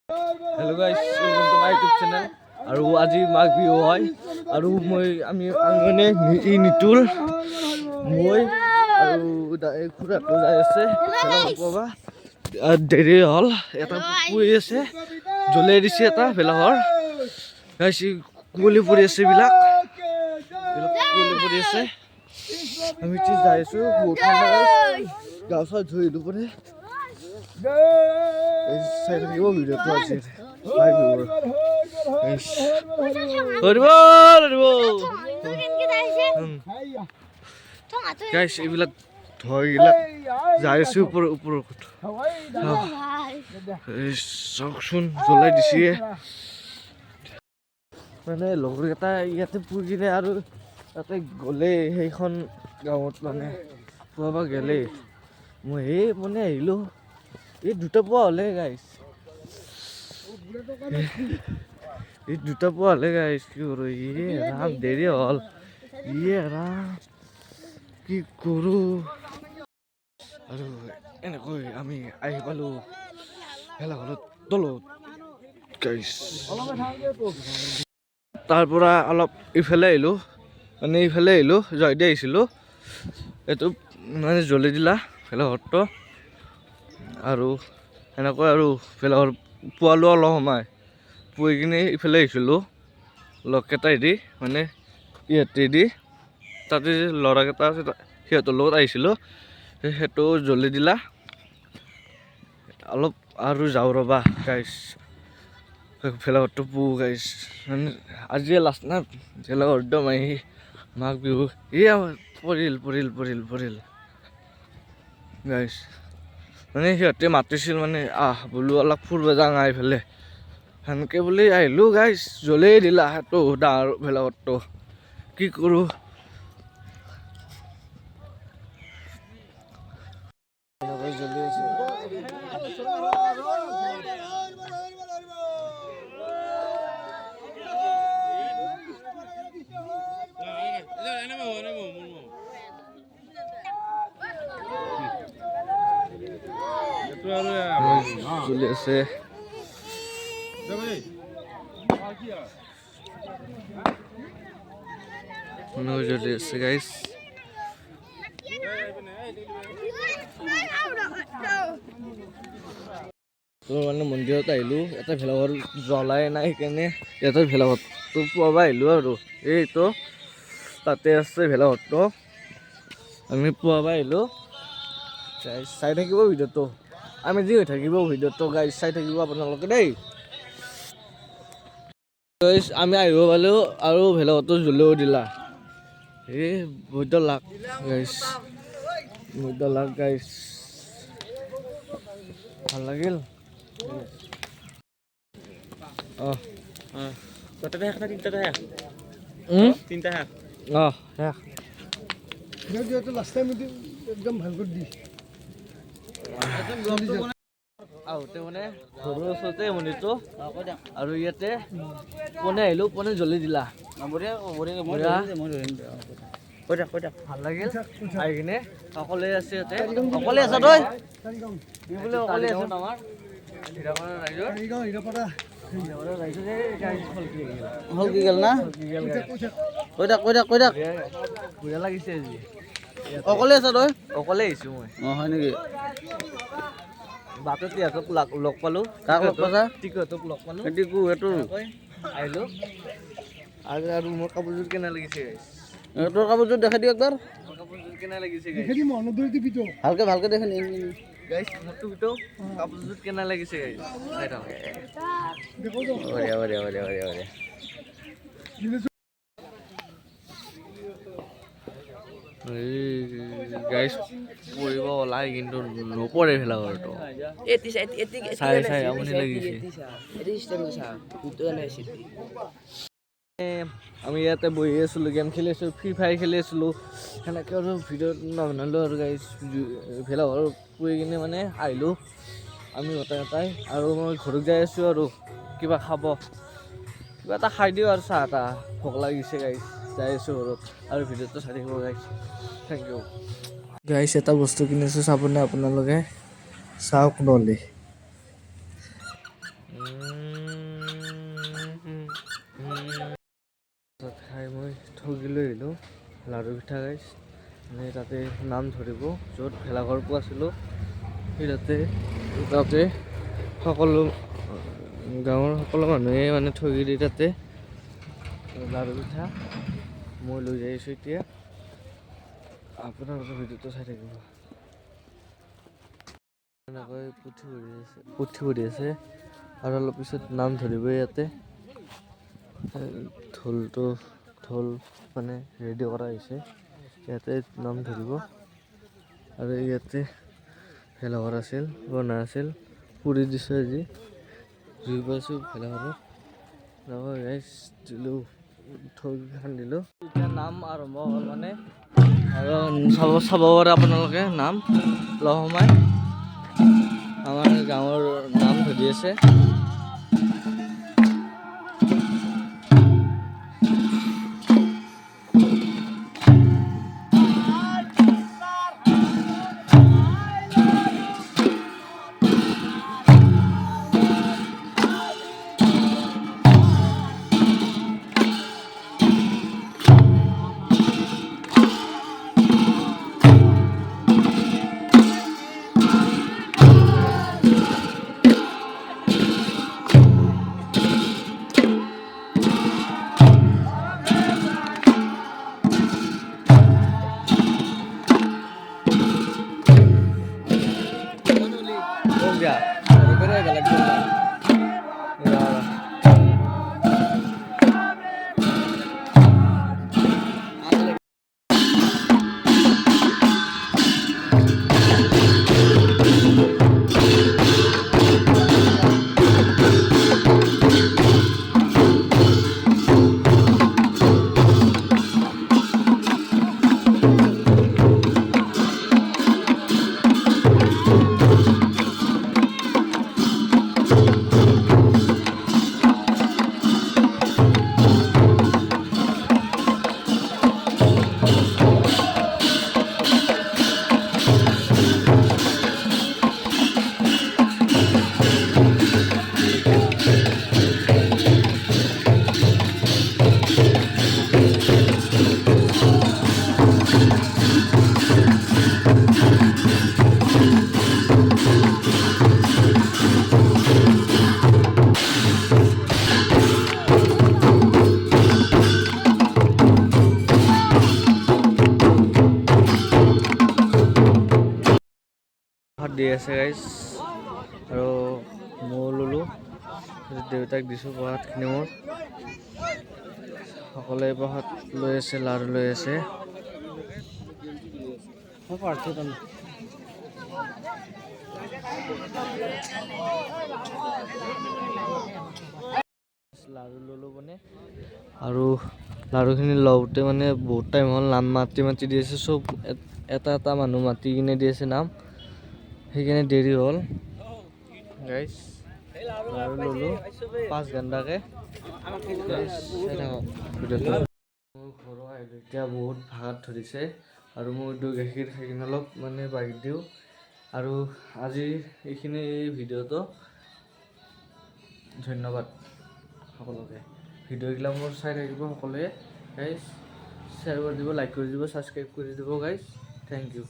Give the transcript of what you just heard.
Hello guys, welcome to my YouTube channel. আৰু আজি মাঘ বিহু হয় আৰু আমি নিতুল মই আৰু খুৰাটো যাই আছে ভেলাঘৰ দেৰি হ'ল এটা পুৰি আছে জ্বলাই দিছে এটা ভেলাঘৰ গাইছ কুঁৱলী পৰি আছে বিলাক কুঁৱলী পৰি আছে আমি যাই আছো বহুত ঠাণ্ডা গা চা ধুই দুপৰে চাই থাকিব ভিডিঅ'টো আছে গাইছ এইবিলাক ধৰবিলাক যাই আছো ওপৰত চাওকচোন জ্বলাই দিছে মানে লগৰকেইটা ইয়াতে পুৰি কিনে আৰু তাতে গ'লে সেইখন গাঁৱত মানে পুৱাবা গ'লে মই মানে আহিলোঁ এই দুটা পোৱা হ'লে গাইছ এই দুটা পোৱা হ'লে গাইছ কি কৰোঁ ৰাম দেৰি হ'ল ৰাম কি কৰোঁ আৰু এনেকৈ আমি আহি পালোঁ ভেলাঘৰত তলত গাইছ তাৰ পৰা অলপ ইফালে আহিলোঁ মানে ইফালে আহিলোঁ জয়দে আহিছিলোঁ এইটো মানে জ্বলি দিলা ভেলাঘৰটো আৰু এনেকৈ আৰু ভেলাঘৰ পোৱালোঁ অলপ সময় পুহি কিনে ইফালে আহিছিলোঁ লগকেইটাই দি মানে ইহঁতে দি তাতে ল'ৰাকেইটা আছে সিহঁতৰ লগত আহিছিলোঁ সেইটো জ্বলি দিলা অলপ আৰু যাওঁ ৰ'বা গাইছ ভেলাঘৰটো পুহো গাইছ মানে আজিয়ে লাষ্ট না ভেলাঘৰ একদম আহি মাঘ বিহু পৰিল গাইছ মানে সিহঁতে মাতিছিল মানে বোলো অলপ ফুৰিব যাওঁ এইফালে সেনেকৈ বুলি আহিলোঁ গাইছ জ্বলেই দিলা সেইটো ডাঙৰ ভেলাঘৰটো কি কৰোঁ জ্বলি আছে জ্বলি আছে জ্বলি আছে গাইছ মানে মন্দিৰত আহিলোঁ এটা ভেলাঘৰ জ্বলাই নাই সেইকাৰণে ইয়াতে ভেলাঘৰটো পুৱাব আহিলোঁ আৰু এইটো তাতে আছে ভেলাঘৰটো আমি পুৱাব আহিলোঁ চাই থাকিব ভিডিঅ'টো আমি যি হৈ থাকিব ভিডিঅ'টো গাইছ চাই থাকিব আপোনালোকে দেই আমি আহিব পালোঁ আৰু ভেলাঘৰটো জ্বলিও দিলা বহুত লাখ গাইছ ভাল লাগিল আহোঁতে মানে ঘৰৰ ওচৰতে মন্দিৰটো আৰু ইয়াতে পোনে আহিলোঁ পোনে জ্বলি দিলা ভাল লাগিল আহি কিনে অকলে আছে ইয়াতে অকলে আছা তই বোলে অকলে আছো আমাৰ হল কি গেল না কৈ থাক বুঢ়া লাগিছে আজি অকলে আছা তই অকলে আহিছোঁ মই হয় নেকি বাটত ইহঁতক লগ পালোঁ কাক লগ পাইছা টিকুহঁতক লগ পালোঁ টিকু সেইটো আহিলোঁ আৰু মোৰ কাপোৰযোৰ কেনে লাগিছে তোৰ কাপোৰযোৰ দেখাই দিওঁ একবাৰ কাপোৰযোৰ কেনে লাগিছে ভালকে দেখাই গাইছ মোৰটো ভিতৰত কাপোৰযোৰ কেনে লাগিছে গাইছ চাই থাক বঢ়িয়া গাইছ পৰিব ওলাই কিন্তু নপৰে ভেলাঘৰটো চাই আমনি লাগিছে আমি ইয়াতে বহি আছিলোঁ গেম খেলি আছিলোঁ ফ্ৰী ফায়াৰ খেলি আছিলোঁ সেনেকৈ আৰু ভিডিঅ' নবনালোঁ আৰু গাইছ ভেলাঘৰ পুহি কিনে মানে আহিলোঁ আমি গোটেইকেইটাই আৰু মই ঘৰত যাই আছোঁ আৰু কিবা এটা খাই দিওঁ আৰু চাহ তাহ ভোক লাগিছে গাইছ যাই আছোঁ ঘৰত আৰু ভিডিঅ'টো চাই থাকিব গাইছ থেংক ইউ গাইছ এটা বস্তু কিনিছোঁ চাবনে আপোনালোকে চাওক নহ'লে খাই মই ঠগি লৈ আহিলোঁ লাড়ু পিঠা গাইছ মানে তাতে নাম ধৰিব য'ত ভেলাঘৰ পোৱাছিলোঁ সেই তাতে সকলো গাঁৱৰ সকলো মানুহে মানে ঠগি দি তাতে লাড়ু পিঠা মই লৈ যাই আছোঁ এতিয়া আপোনালোকে ভিডিঅ'টো চাই থাকিব এনেকৈ পুথি পঢ়ি আছে আৰু অলপ পিছত নাম ধৰিব ইয়াতে ঢোল মানে ৰেডি কৰা হৈছে ইয়াতে নাম ধৰিব আৰু ইয়াতে ভেলাঘৰ আছিল বনাই আছিল পুৰি দিছোঁ আজি জুই পাইছোঁ ভেলাঘৰত ঠগি খান্দিলোঁ এতিয়া নাম আৰম্ভ হ'ল মানে আৰু চাব পাৰে আপোনালোকে নাম লহমাই আমাৰ গাঁৱৰ নাম ধৰি আছে Ya, pero que la cosa. দি আছে গাইজ আৰু মই ল'লোঁ দেউতাক দিছোঁ প্ৰসাদখিনি মোৰ সকলোৱে প্ৰসাদ লৈ আছে লাড়ু লৈ আছে লাড়ু ল'লোঁ মানে আৰু লাড়ুখিনি লওঁতে মানে বহুত টাইম হ'ল নাম মাতি দি আছে চব এটা মানুহ মাতি কিনে দি আছে নাম সেইকাৰণে দেৰি হ'ল গাইজ লাড়ু ল'লোঁ 5 ঘণ্টাকৈ মোৰ ঘৰৰ আহিলোঁ এতিয়া বহুত ভাত ধৰিছে আৰু মই দৈ গাখীৰ খাই কিনে অলপ মানে বাগি দিওঁ আৰু আজি এইখিনি ভিডিঅ'টো ধন্যবাদ সকলোকে ভিডিঅ'গিলা মোৰ চাই থাকিব সকলোৱে গাইজ শ্বেয়াৰ কৰি দিব লাইক কৰি দিব ছাবস্ক্ৰাইব কৰি দিব গাইজ থেংক ইউ